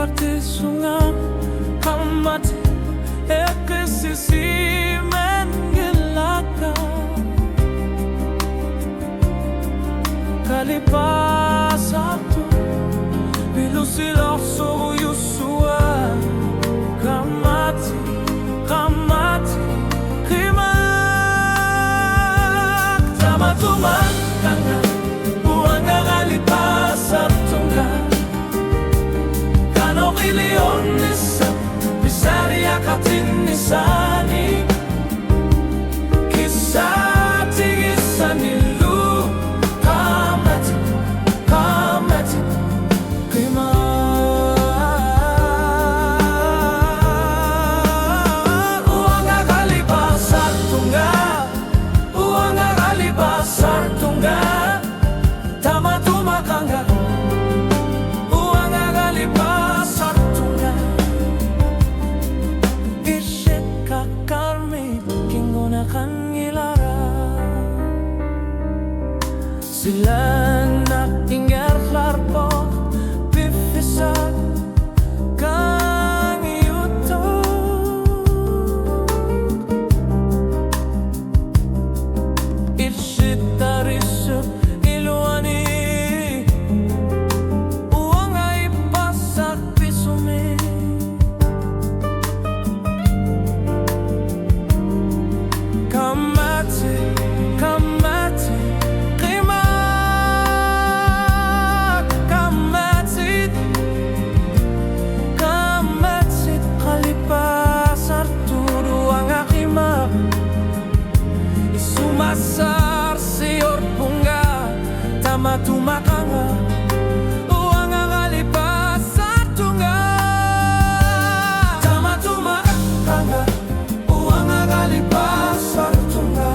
forte sunga kamate ekesisi mengelaka kalipasatu bilusilor so yusua kamati kamati kimak tamatuman kanga buanga kalipasatu Ilionisa bisari akatinisani kisati gisanilu kamati kamati kima uanga kalipasar tunga tamatuma kanga uanga kalipasar sila natinggalar po bifisa kang yuto irshitarisyo iluani uang ay pasak pisumi kamati kamati Masar siyor bunga tamatuma kanga uanga kalipasar tunga tamatuma kanga uanga kalipasar tunga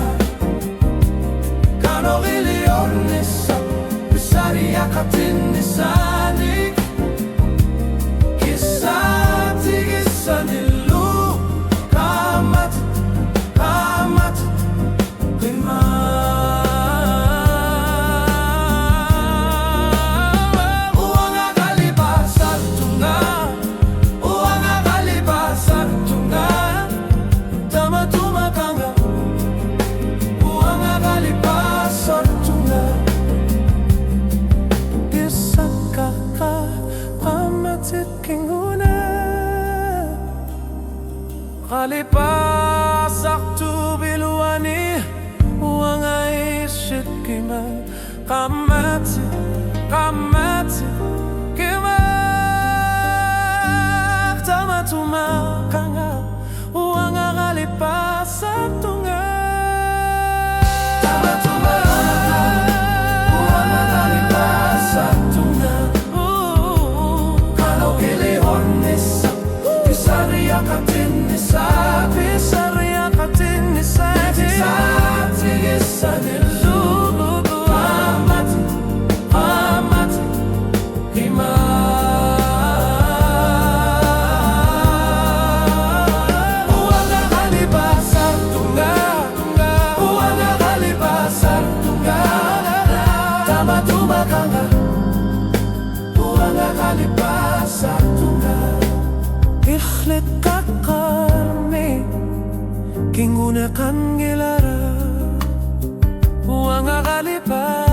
kano ilionisa bisari akatinisani kisati gisanilu kamati kamati Kalipasak tu biluani uang ay shikima kamati kamati kima tamatuma kanga uang kalipasak tunga tamatuma uang kalipasak tunga kalau ilionis bisari akatin bisari akatinisani kisati gisanilu kamati kamati kima uanga kalipasar tunga uanga kalipasar tunga tamatuma kanga uanga kalipasar tunga ikhlit kakarmi kinguna kan gilara uanga kalipasar